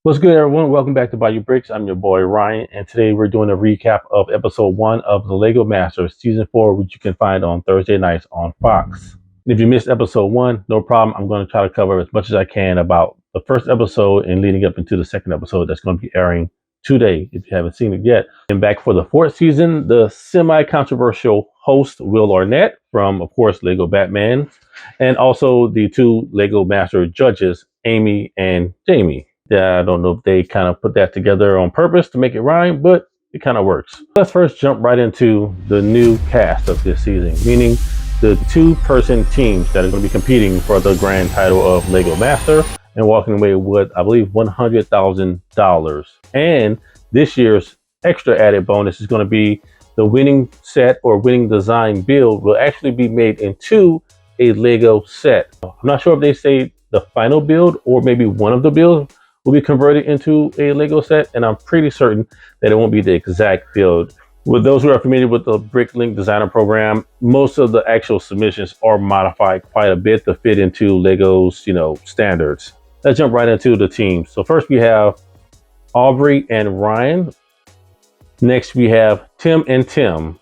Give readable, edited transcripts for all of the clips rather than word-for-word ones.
What's good, everyone? Welcome back to Bayou Bricks. I'm your boy Ryan, and today we're doing a recap of episode 1 of the Lego Masters season 4, which you can find on Thursday nights on Fox. And if you missed episode 1, no problem. I'm going to try to cover as much as I can about the first episode and leading up into the second episode that's going to be airing today if you haven't seen it yet. And back for the fourth season, the semi-controversial host Will Arnett from, of course, Lego Batman, and also the two Lego Master judges, Amy and Jamie. Yeah, I don't know if they kind of put that together on purpose to make it rhyme, but it kind of works. Let's first jump right into the new cast of this season, meaning the two-person teams that are going to be competing for the grand title of Lego Master and walking away with, I believe, $100,000. And this year's extra added bonus is going to be the winning set or winning design build will actually be made into a Lego set. I'm not sure if they say the final build or maybe one of the builds will be converted into a Lego set, and I'm pretty certain that it won't be the exact build. With those who are familiar with the Bricklink Designer program, most of the actual submissions are modified quite a bit to fit into Lego's, standards. Let's jump right into the teams. So first we have Aubrey and Ryan. Next we have Tim and Tim,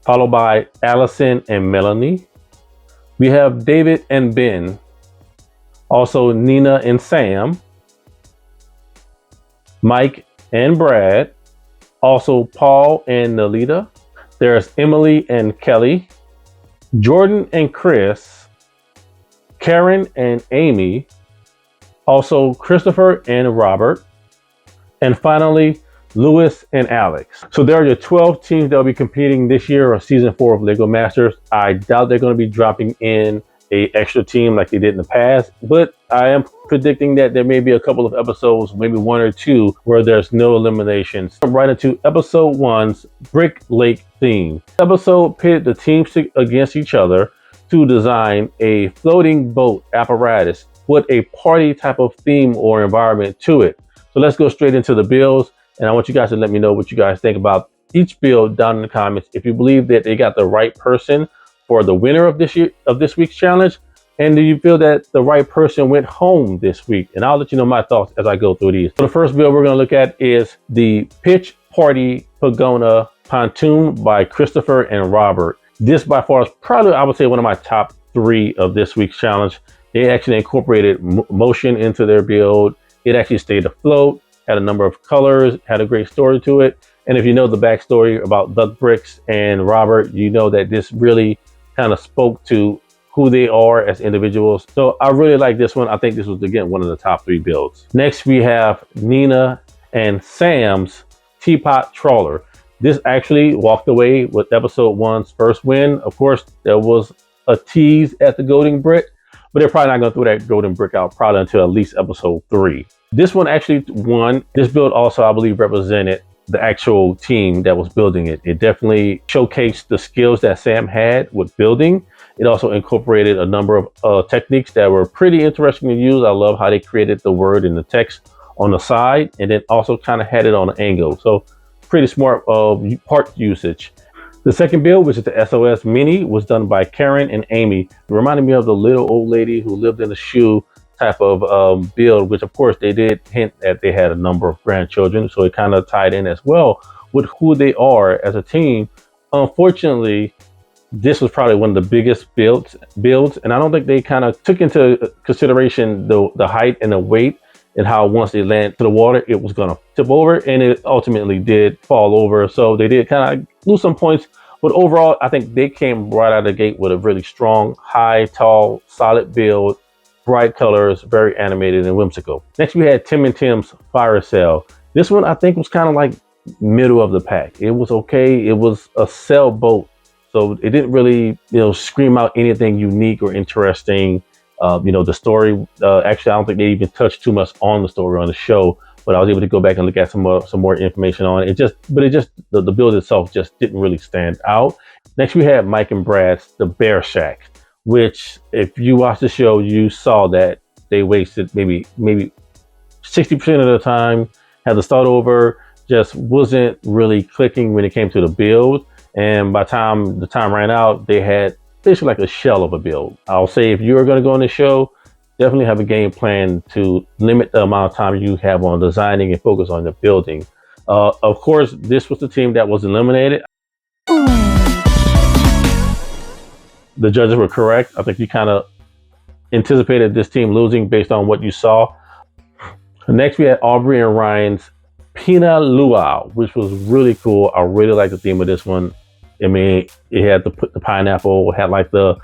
followed by Allison and Melanie. We have David and Ben. Also Nina and Sam. Mike and Brad, also Paul and Nalita. There's Emily and Kelly, Jordan and Chris, Karen and Amy, also Christopher and Robert, and finally Lewis and Alex. So there are your 12 teams that will be competing this year or season 4 of Lego Masters. I doubt they're going to be dropping in a extra team like they did in the past, but I am predicting that there may be a couple of episodes, maybe 1 or 2, where there's no eliminations. Right into episode 1's Brick Lake theme. The episode pitted the teams against each other to design a floating boat apparatus with a party type of theme or environment to it. So let's go straight into the builds, and I want you guys to let me know what you guys think about each build down in the comments. If you believe that they got the right person for the winner of this week's challenge, and do you feel that the right person went home this week? And I'll let you know my thoughts as I go through these. So the first build we're going to look at is the Pitch Party Pagoda Pontoon by Christopher and Robert. This by far is probably, I would say, one of my top 3 of this week's challenge. They actually incorporated motion into their build. It actually stayed afloat, had a number of colors, had a great story to it. And if you know the backstory about Duck Bricks and Robert, you know that this really kind of spoke to who they are as individuals. So I really like this one. I think this was, again, one of the top 3 builds. Next, we have Nina and Sam's Teapot Trawler. This actually walked away with episode 1's first win. Of course, there was a tease at the Golden Brick, but they're probably not going to throw that Golden Brick out probably until at least episode 3. This one actually won. This build also, I believe, represented the actual team that was building it. It definitely showcased the skills that Sam had with building. It also incorporated a number of techniques that were pretty interesting to use. I love how they created the word and the text on the side, and then also kind of had it on an angle. So pretty smart part usage. The second build, which is the SOS Mini, was done by Karen and Amy. It reminded me of the little old lady who lived in a shoe type of build, which of course they did hint that they had a number of grandchildren, so it kind of tied in as well with who they are as a team. Unfortunately, this was probably one of the biggest builds, and I don't think they kind of took into consideration the height and the weight, and how once they land to the water, it was going to tip over, and it ultimately did fall over. So they did kind of lose some points, but overall, I think they came right out of the gate with a really strong, high, tall, solid build. Bright colors, very animated and whimsical. Next, we had Tim and Tim's Fire Sale. This one, I think, was kind of like middle of the pack. It was okay. It was a sailboat, so it didn't really, scream out anything unique or interesting. The story, actually, I don't think they even touched too much on the story on the show, but I was able to go back and look at some more information on it. The build itself just didn't really stand out. Next, we had Mike and Brad's The Bear Shack, which, if you watch the show, you saw that they wasted maybe 60% of the time, had to start over, just wasn't really clicking when it came to the build. And by the time ran out, they had basically like a shell of a build. I'll say, if you are going to go on the show, definitely have a game plan to limit the amount of time you have on designing and focus on the building. Of course, this was the team that was eliminated. The judges were correct. I think you kind of anticipated this team losing based on what you saw. Next, we had Aubrey and Ryan's Pina Luau, which was really cool. I really like the theme of this one. I mean, it had the pineapple, it had like the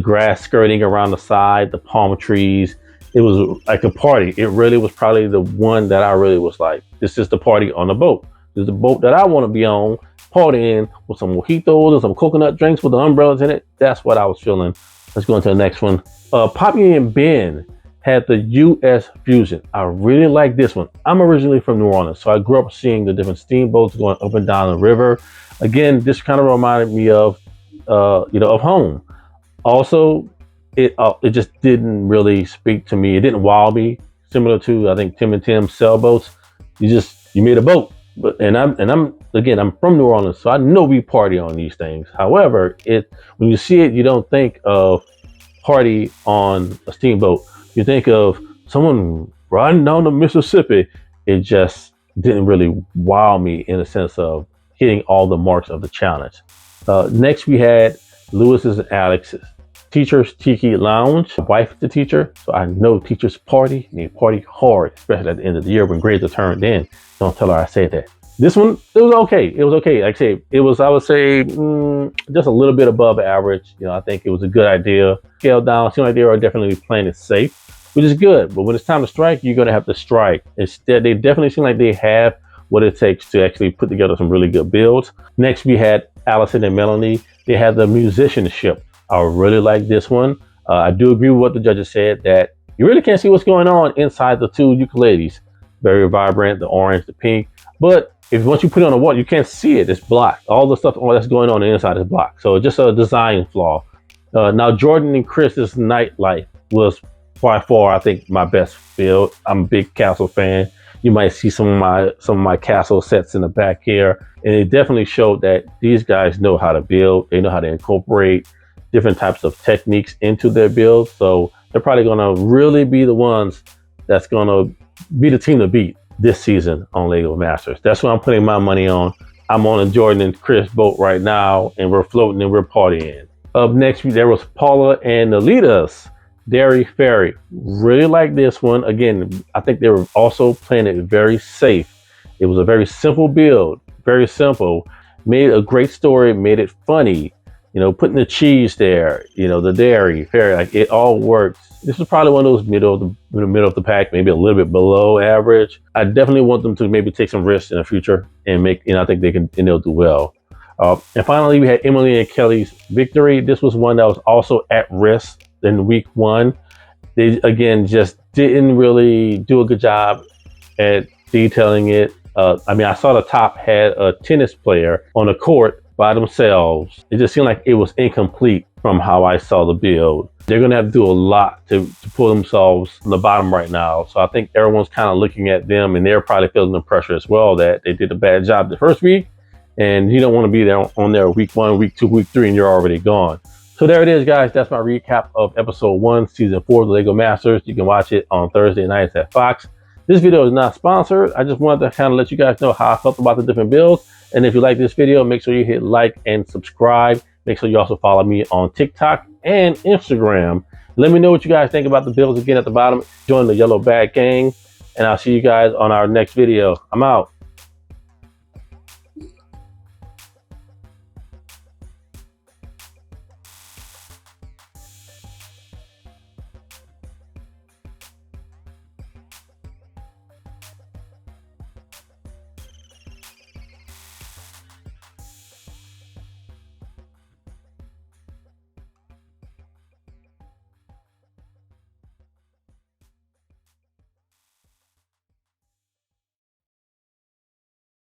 grass skirting around the side, the palm trees. It was like a party. It really was probably the one that I really was like, this is the party on the boat. This is the boat that I want to be on, partying with some mojitos and some coconut drinks with the umbrellas in it. That's what I was feeling. Let's go into the next one. Poppy and Ben had the U.S. Fusion. I really like this one. I'm originally from New Orleans, so I grew up seeing the different steamboats going up and down the river. Again, this kind of reminded me of, of home. Also, it just didn't really speak to me. It didn't wow me. Similar to, I think, Tim and Tim's sailboats. You made a boat. And I'm from New Orleans, so I know we party on these things. However, when you see it, you don't think of party on a steamboat. You think of someone riding down the Mississippi. It just didn't really wow me in a sense of hitting all the marks of the challenge. Next, we had Lewis's and Alex's Teacher's Tiki Lounge. My wife is the teacher, so I know teachers party. They party hard, especially at the end of the year when grades are turned in. Don't tell her I said that. This one, it was okay. It was okay. Like I say, it was, I would say, just a little bit above average. I think it was a good idea. Scaled down, seemed like they were definitely playing it safe, which is good. But when it's time to strike, you're going to have to strike. Instead, they definitely seem like they have what it takes to actually put together some really good builds. Next, we had Allison and Melanie. They had the musicianship. I really like this one. I do agree with what the judges said, that you really can't see what's going on inside the two ukuleles. Very vibrant, the orange, the pink. But once you put it on the wall, you can't see it. It's blocked. All the stuff that's going on inside is blocked. So just a design flaw. Now, Jordan and Chris's Nightlife was by far, I think, my best build. I'm a big Castle fan. You might see some of my Castle sets in the back here. And it definitely showed that these guys know how to build. They know how to incorporate different types of techniques into their builds. So they're probably going to really be the ones that's going to be the team to beat this season on LEGO Masters. That's what I'm putting my money on. I'm on a Jordan and Chris boat right now, and we're floating and we're partying. Up next, there was Paula and Nolita's Dairy Fairy. Really like this one. Again, I think they were also playing it very safe. It was a very simple build, very simple. Made a great story, made it funny. Putting the cheese there, the dairy, fairy, like it all works. This is probably one of those middle of the pack, maybe a little bit below average. I definitely want them to maybe take some risks in the future and make, I think they can, and they'll do well. And finally, we had Emily and Kelly's Victory. This was one that was also at risk in week one. They, again, just didn't really do a good job at detailing it. I saw the top had a tennis player on the court by themselves. It just seemed like it was incomplete from how I saw the build. They're going to have to do a lot to pull themselves from the bottom right now. So I think everyone's kind of looking at them, and they're probably feeling the pressure as well that they did a bad job the first week, and you don't want to be there on there week 1, week 2, week 3, and you're already gone. So there it is, guys. That's my recap of episode 1, season 4 of the LEGO Masters. You can watch it on Thursday nights at Fox. This video is not sponsored. I just wanted to kind of let you guys know how I felt about the different builds. And if you like this video, make sure you hit like and subscribe. Make sure you also follow me on TikTok and Instagram. Let me know what you guys think about the builds again at the bottom. Join the Yellow Bag Gang. And I'll see you guys on our next video. I'm out.